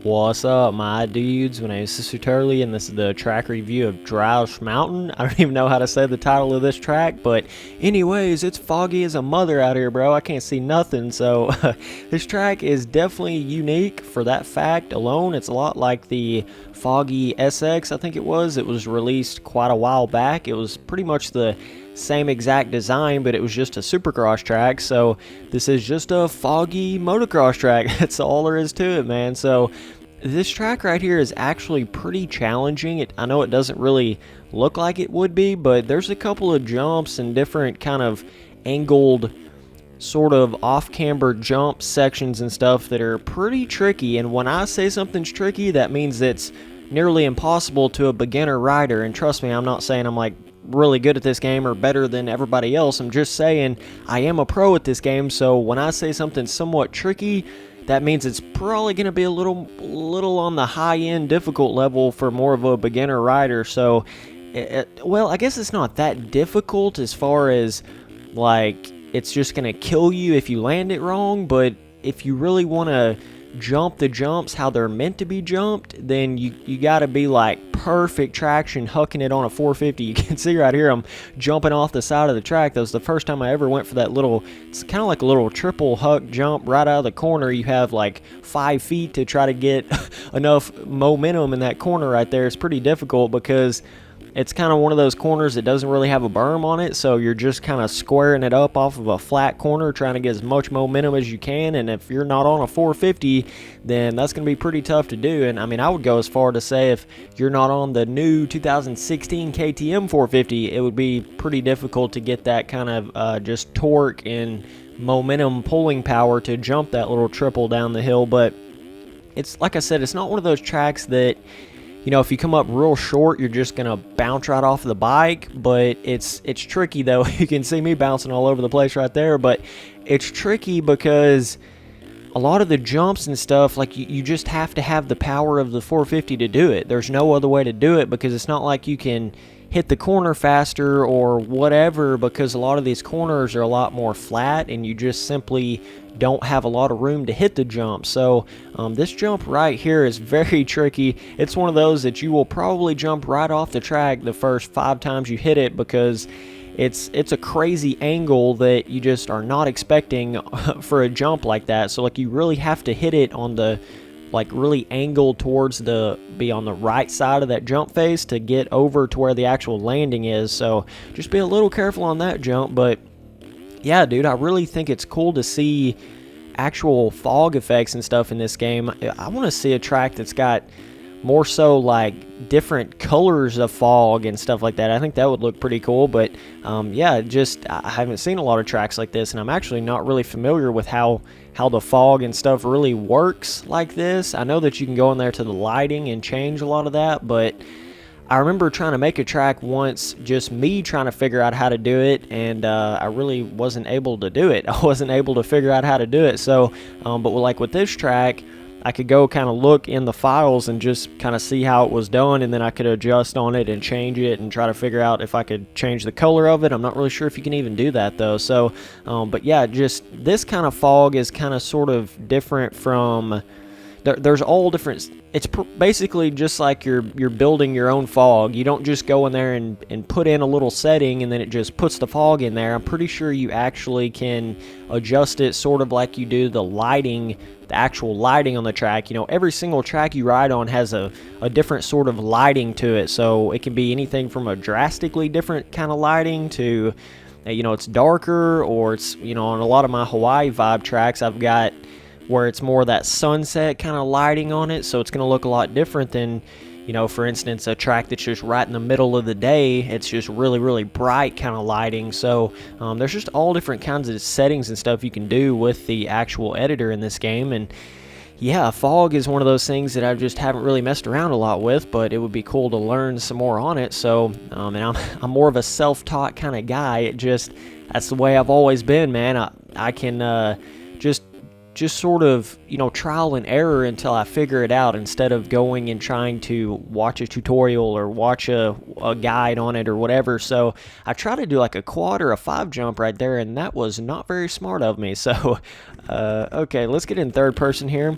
What's up, my dudes? My name is Sister Turley, and this is the track review of Drouhst Mountain. I don't even know how to say the title of this track, but anyways, it's foggy as a mother out here, bro. I can't see nothing, so this track is definitely unique for that fact alone. It's a lot like the Foggy SX, I think it was. It was released quite a while back. It was pretty much the same exact design, but it was just a supercross track. So this is just a foggy motocross track. That's all there is to it, man. So this track right here is actually pretty challenging. I know it doesn't really look like it would be, but there's a couple of jumps and different kind of angled sort of off-camber jump sections and stuff that are pretty tricky. And when I say something's tricky, that means it's nearly impossible to a beginner rider. And trust me, I'm not saying I'm like really good at this game or better than everybody else. I'm just saying I am a pro at this game, so when I say something somewhat tricky, that means it's probably going to be a little on the high-end difficult level for more of a beginner rider. So well, I guess it's not that difficult as far as like it's just going to kill you if you land it wrong, but if you really want to jump the jumps how they're meant to be jumped, then you got to be like perfect traction hucking it on a 450. You can see right here I'm jumping off the side of the track. That was the first time I ever went for that little, it's kind of like a little triple huck jump right out of the corner. You have like 5 feet to try to get enough momentum in that corner right there. It's pretty difficult because it's kind of one of those corners that doesn't really have a berm on it, so you're just kind of squaring it up off of a flat corner, trying to get as much momentum as you can. And if you're not on a 450, then that's going to be pretty tough to do. And I mean, I would go as far to say if you're not on the new 2016 KTM 450, it would be pretty difficult to get that kind of just torque and momentum pulling power to jump that little triple down the hill. But it's like I said, it's not one of those tracks that, you know, if you come up real short, you're just going to bounce right off the bike. But it's tricky, though. You can see me bouncing all over the place right there. But it's tricky because a lot of the jumps and stuff, like you just have to have the power of the 450 to do it. There's no other way to do it because it's not like you can hit the corner faster or whatever, because a lot of these corners are a lot more flat and you just simply don't have a lot of room to hit the jump. So this jump right here is very tricky. It's one of those that you will probably jump right off the track the first 5 times you hit it, because it's a crazy angle that you just are not expecting for a jump like that. So like you really have to hit it on the like really angled towards be on the right side of that jump face to get over to where the actual landing is. So just be a little careful on that jump. But yeah, dude, I really think it's cool to see actual fog effects and stuff in this game. I want to see a track that's got more so like different colors of fog and stuff like that. I think that would look pretty cool. But yeah, just I haven't seen a lot of tracks like this, and I'm actually not really familiar with how the fog and stuff really works like this. I know that you can go in there to the lighting and change a lot of that, but I remember trying to make a track once, just me trying to figure out how to do it, and I really wasn't able to do it. I wasn't able to figure out how to do it. So, but like with this track, I could go kind of look in the files and just kind of see how it was done, and then I could adjust on it and change it and try to figure out if I could change the color of it. I'm not really sure if you can even do that though. So, but yeah, just this kind of fog is kind of sort of different from, there's all different. It's basically just like you're building your own fog. You don't just go in there and put in a little setting and then it just puts the fog in there. I'm pretty sure you actually can adjust it sort of like you do the lighting, the actual lighting on the track. You know, every single track you ride on has a different sort of lighting to it. So it can be anything from a drastically different kind of lighting to, you know, it's darker, or it's, you know, on a lot of my Hawaii vibe tracks, I've got where it's more that sunset kind of lighting on it, so it's going to look a lot different than, you know, for instance, a track that's just right in the middle of the day. It's just really, really bright kind of lighting. So there's just all different kinds of settings and stuff you can do with the actual editor in this game. And yeah, fog is one of those things that I just haven't really messed around a lot with, but it would be cool to learn some more on it. So, and I'm more of a self-taught kind of guy. That's the way I've always been, man. I can just sort of, you know, trial and error until I figure it out, instead of going and trying to watch a tutorial or watch a guide on it or whatever. So I try to do like a quad or a 5 jump right there, and that was not very smart of me. So okay, let's get in third person here.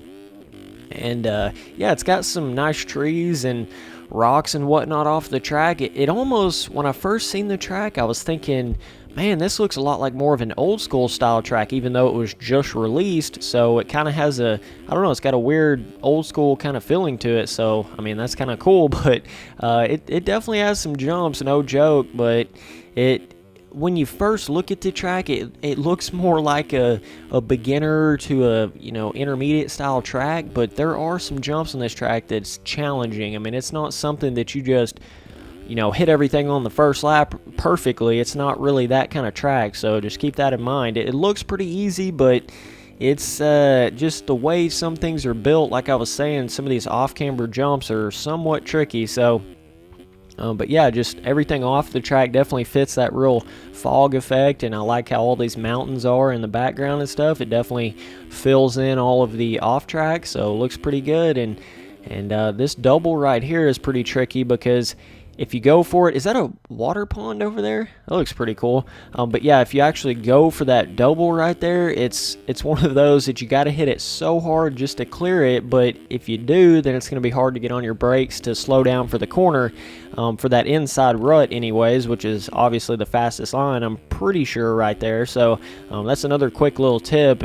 And yeah, it's got some nice trees and rocks and whatnot off the track. It almost, when I first seen the track, I was thinking, man, this looks a lot like more of an old school style track, even though it was just released. So it kind of has a, I don't know, it's got a weird old school kind of feeling to it. So, I mean, that's kind of cool, but it definitely has some jumps, no joke. But when you first look at the track, it looks more like a beginner to a, you know, intermediate style track, but there are some jumps on this track that's challenging. I mean, it's not something that you just, you know, hit everything on the first lap perfectly. It's not really that kind of track, so just keep that in mind. It looks pretty easy, but it's just the way some things are built. Like I was saying, some of these off-camber jumps are somewhat tricky, so but yeah, just everything off the track definitely fits that real fog effect, and I like how all these mountains are in the background and stuff. It definitely fills in all of the off track, so it looks pretty good. And this double right here is pretty tricky because if you go for it, is that a water pond over there? That looks pretty cool. But yeah, if you actually go for that double right there, it's one of those that you got to hit it so hard just to clear it. But if you do, then it's going to be hard to get on your brakes to slow down for the corner, for that inside rut anyways, which is obviously the fastest line, I'm pretty sure, right there. So that's another quick little tip.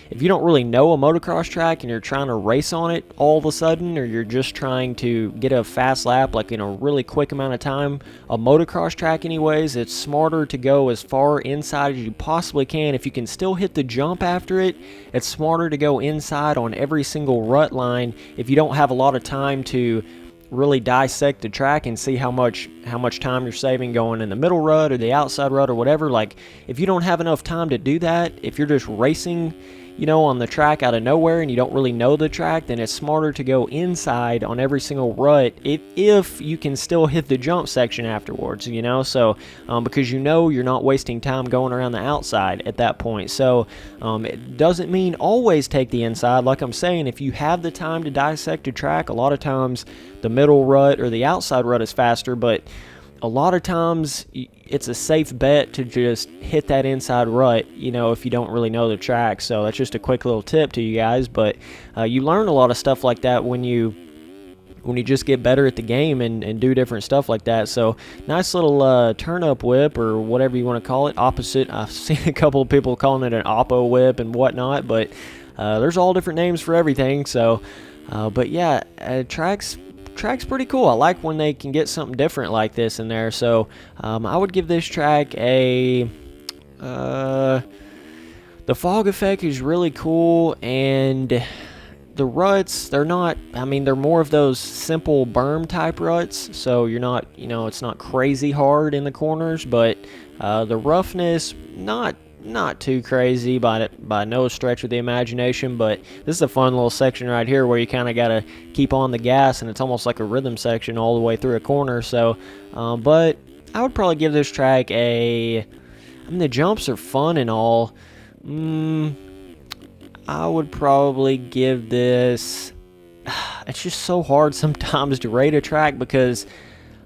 If you don't really know a motocross track and you're trying to race on it all of a sudden, or you're just trying to get a fast lap like in a really quick amount of time, a motocross track anyways, it's smarter to go as far inside as you possibly can. If you can still hit the jump after it, it's smarter to go inside on every single rut line if you don't have a lot of time to really dissect the track and see how much time you're saving going in the middle rut or the outside rut or whatever. Like, if you don't have enough time to do that, if you're just racing, you know, on the track out of nowhere and you don't really know the track, then it's smarter to go inside on every single rut if you can still hit the jump section afterwards, you know. So because you know you're not wasting time going around the outside at that point. So it doesn't mean always take the inside. Like I'm saying, if you have the time to dissect a track, a lot of times the middle rut or the outside rut is faster, but a lot of times it's a safe bet to just hit that inside rut, you know, if you don't really know the track. So that's just a quick little tip to you guys. But you learn a lot of stuff like that when you just get better at the game and do different stuff like that. So nice little turn-up whip, or whatever you want to call it. Opposite, I've seen a couple of people calling it an oppo whip and whatnot, but there's all different names for everything. So but yeah, track's pretty cool. I like when they can get something different like this in there. So I would give this track a the fog effect is really cool, and the ruts, they're not, I mean, they're more of those simple berm type ruts, so you're not, you know, it's not crazy hard in the corners, but the roughness, not too crazy by no stretch of the imagination. But this is a fun little section right here where you kind of got to keep on the gas, and it's almost like a rhythm section all the way through a corner. So but I would probably give this track I mean, the jumps are fun and all. I would probably give this, it's just so hard sometimes to rate a track, because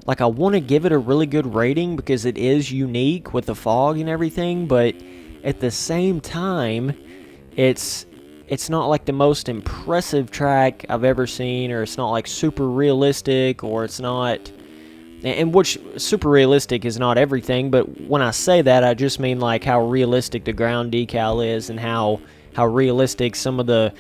like I want to give it a really good rating because it is unique with the fog and everything, but at the same time, it's not like the most impressive track I've ever seen, or it's not like super realistic, or it's not, and which super realistic is not everything, but when I say that, I just mean like how realistic the ground decal is and how realistic some of the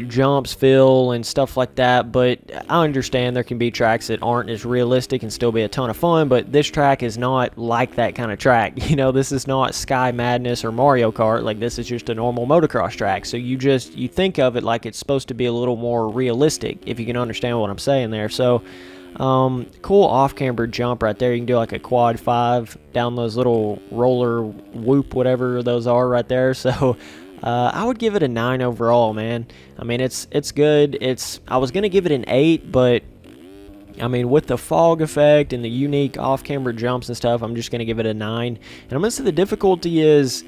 jumps feel and stuff like that. But I understand there can be tracks that aren't as realistic and still be a ton of fun, but this track is not like that kind of track. You know, this is not Sky Madness or Mario Kart. Like, this is just a normal motocross track, so you think of it like it's supposed to be a little more realistic, if you can understand what I'm saying there. So cool off-camber jump right there. You can do like a quad 5 down those little roller whoop, whatever those are right there. So I would give it a 9 overall, man. I mean, it's good. I was going to give it an 8, but I mean, with the fog effect and the unique off-camber jumps and stuff, I'm just going to give it a 9. And I'm going to say the difficulty is,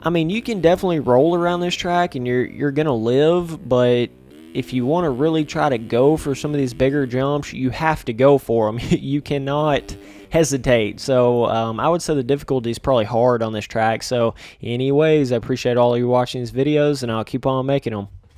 I mean, you can definitely roll around this track and you're going to live, but if you want to really try to go for some of these bigger jumps, you have to go for them. You cannot hesitate. So I would say the difficulty is probably hard on this track. So anyways, I appreciate all of you watching these videos, and I'll keep on making them.